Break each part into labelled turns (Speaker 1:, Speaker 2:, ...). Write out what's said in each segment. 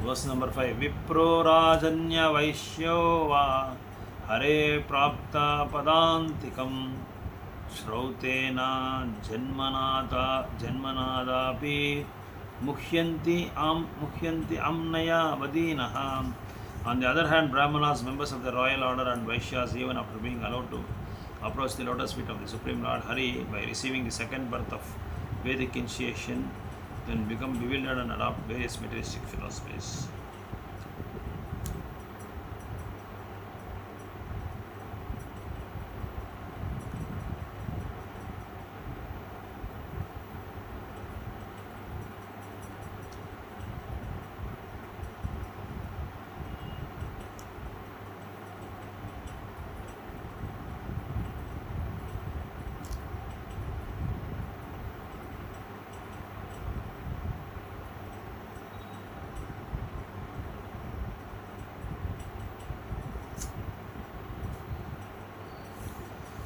Speaker 1: Verse number 5. Vipro rajanya vaishyo va hare prapta padantikam shrautena janmanadapi muhyanti amnaya vadinaha. On the other hand, Brahmanas, members of the royal order, and Vaishyas, even after being allowed to approach the lotus feet of the Supreme Lord Hari by receiving the second birth of Vedic initiation, then become bewildered and adopt various materialistic philosophies.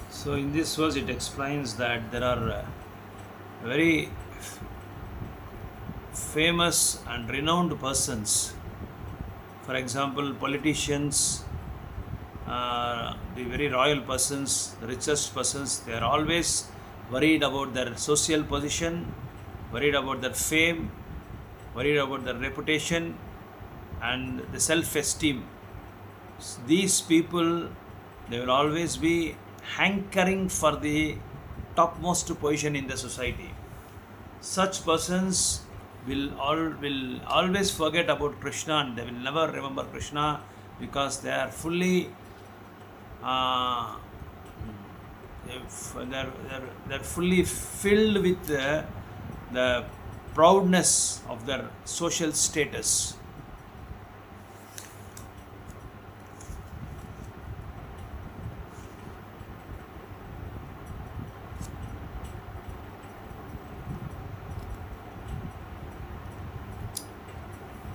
Speaker 1: So, in this verse, it explains that there are very famous and renowned persons. For example, politicians, the very royal persons, the richest persons, they are always worried about their social position, worried about their fame, worried about their reputation, and the self-esteem. These people, they will always be hankering for the topmost position in the society. Such persons will always forget about Krishna, and they will never remember Krishna, because they are fully they're fully filled with the proudness of their social status.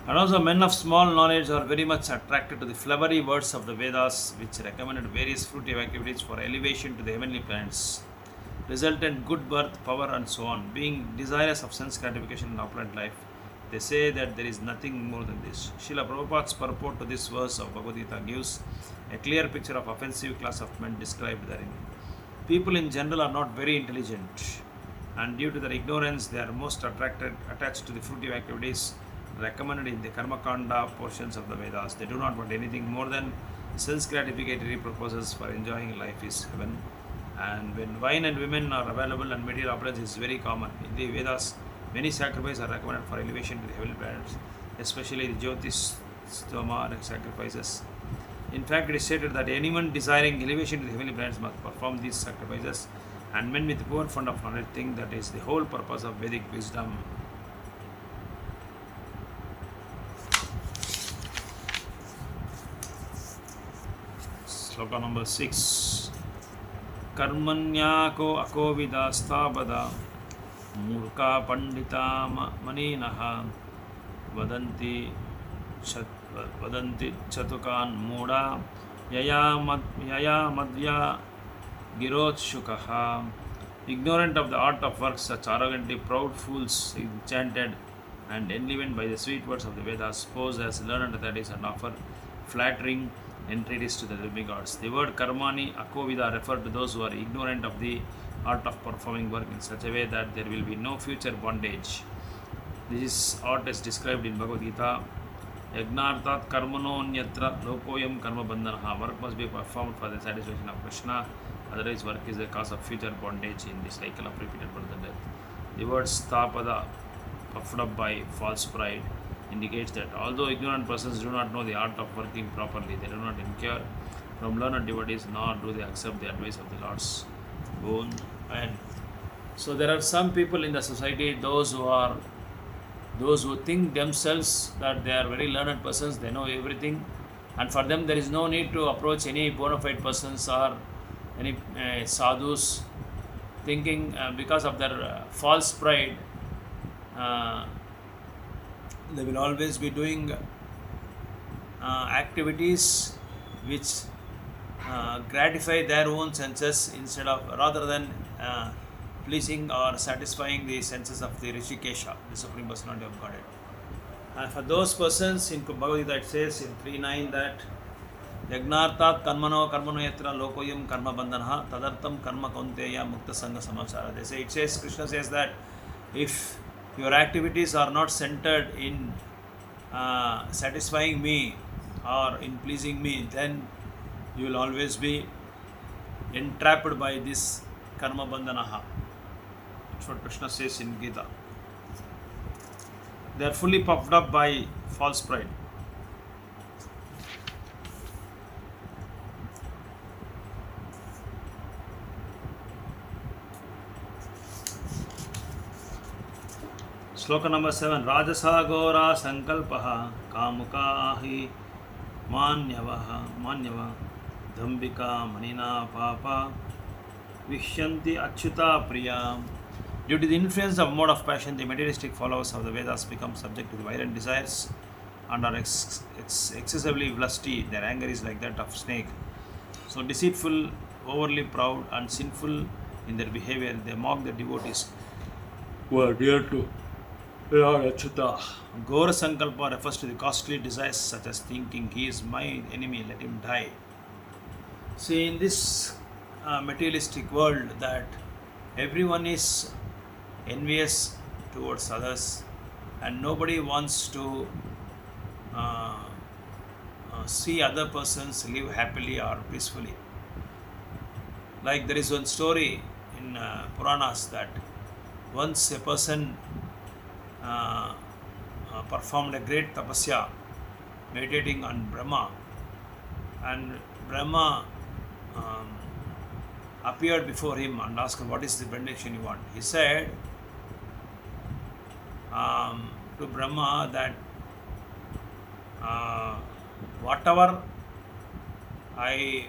Speaker 1: And also, men of small knowledge are very much attracted to the flowery words of the Vedas, which recommended various fruitive activities for elevation to the heavenly planets, resultant good birth, power, and so on. Being desirous of sense gratification in opulent life, they say that there is nothing more than this. Srila Prabhupada's purport to this verse of Bhagavad Gita gives a clear picture of offensive class of men described therein. People in general are not very intelligent, and due to their ignorance, they are most attached to the fruitive activities recommended in the Karmakanda portions of the Vedas. They do not want anything more than sense gratificatory purposes for enjoying life is heaven. And when wine and women are available and material opulence is very common, in the Vedas, many sacrifices are recommended for elevation to the heavenly planets, especially the Jyotish Stoma sacrifices. In fact, it is stated that anyone desiring elevation to the heavenly planets must perform these sacrifices, and men with poor fund of knowledge think that is the whole purpose of Vedic wisdom. Sloka number 6. Karmanyako akovida stabada murka pandita maninaha vadanti chatukan muda yaya madhya girotshukaha. Ignorant of the art of works, such arrogantly proud fools, enchanted and enlivened by the sweet words of the Vedas, pose as learned authorities and offer flattering entreaties to the demigods. The word karmani akovida referred to those who are ignorant of the art of performing work in such a way that there will be no future bondage. This art is described in Bhagavad Gita. Yagnartat karmano nyatra lokoyam karma bandhanaha. Work must be performed for the satisfaction of Krishna, otherwise work is the cause of future bondage in the cycle of repeated birth and death. The word stapada, puffed up by false pride, indicates that although ignorant persons do not know the art of working properly, they do not incur from learned devotees, nor do they accept the advice of the Lord's own hand. So there are some people in the society, those who think themselves that they are very learned persons, they know everything, and for them there is no need to approach any bona fide persons or any sadhus, thinking because of their false pride, they will always be doing activities which gratify their own senses rather than pleasing or satisfying the senses of the Rishikesha, the Supreme Personality of Godhead. For those persons, in Bhagavad Gita it says in 3.9 that Yagnartat karmano karmano yatra lokoyam karma bandhanaha tadartam karma kaunteya mukta sangha samachara. It says, Krishna says that if your activities are not centered in satisfying me or in pleasing me, then you will always be entrapped by this karma bandhanaha. That's what Krishna says in Gita. They are fully puffed up by false pride. Sloka number 7. Rajasa Gora Sankalpaha Kamukahi Manyava Dhambika Manina Papa Vishyanti Achyuta Priya. Due to the influence of mode of passion, the materialistic followers of the Vedas become subject to the violent desires and are excessively lusty. Their anger is like that of snake. So deceitful, overly proud and sinful in their behavior, they mock the devotees who are dear to Lord Achyuta. Gora Sankalpa refers to the costly desires such as thinking, he is my enemy, let him die. See, in this materialistic world, that everyone is envious towards others and nobody wants to see other persons live happily or peacefully. Like there is one story in Puranas that once a person performed a great tapasya meditating on Brahma, and Brahma appeared before him and asked him, what is the benediction you want? He said to Brahma that whatever I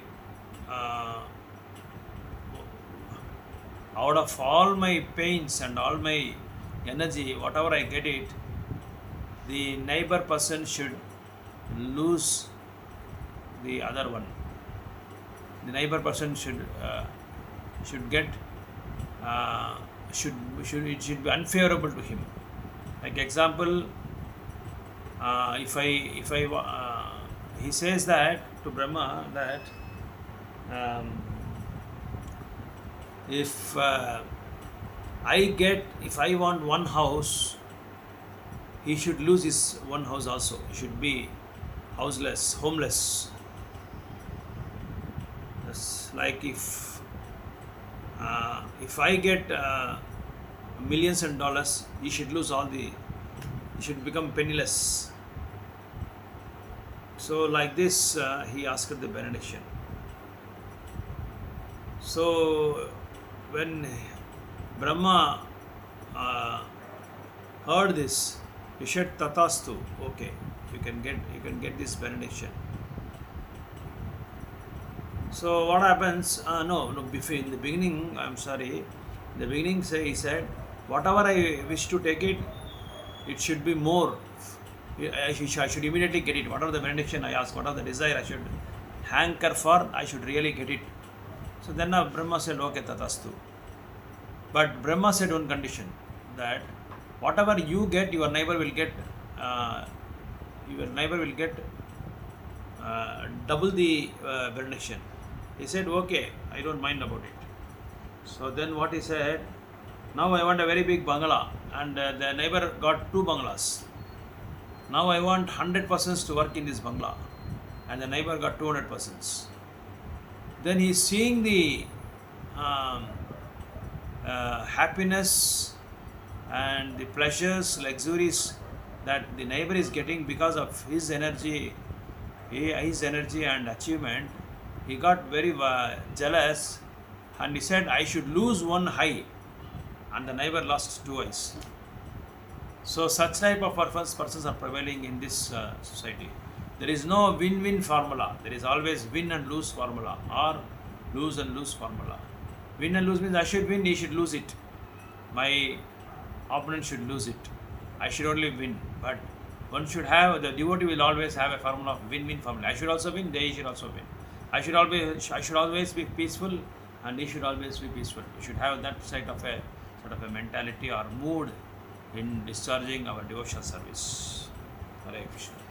Speaker 1: out of all my pains and all my energy, whatever I get it, the neighbor person should lose the other one. The neighbor person should get it should be unfavorable to him. Like example, if I he says that to Brahma that if I want one house, he should lose his one house also. He should be houseless, homeless. That's like if I get millions and dollars, he should lose he should become penniless. So like this, he asked the benediction. So when Brahma heard this, he said Tatastu, okay, you can get this benediction. So what happens? Before in the beginning, I'm sorry. In the beginning, he said, whatever I wish to take it, it should be more. I should immediately get it. Whatever the benediction I ask, whatever the desire I should hanker for, I should really get it. So then Brahma said, okay, Tatastu. But Brahma said one condition, that whatever you get, your neighbor will get double the benediction. He said, okay, I don't mind about it. So then what he said, now I want a very big bungalow, and the neighbor got 2 bungalows. Now I want 100 persons to work in this bungalow, and the neighbor got 200 persons. Then he is seeing the happiness and the pleasures, luxuries that the neighbor is getting because of his energy and achievement. He got very jealous, and he said, I should lose one eye, and the neighbor lost 2 eyes. So such type of persons are prevailing in this society. There is no win-win formula. There is always win and lose formula, or lose and lose formula. Win and lose means I should win, he should lose it. My opponent should lose it. I should only win. But one should have, the devotee will always have a formula of win-win formula. I should also win, they should also win. I should always be peaceful, and he should always be peaceful. We should have that sort of a mentality or mood in discharging our devotional service. Jai Vishnu.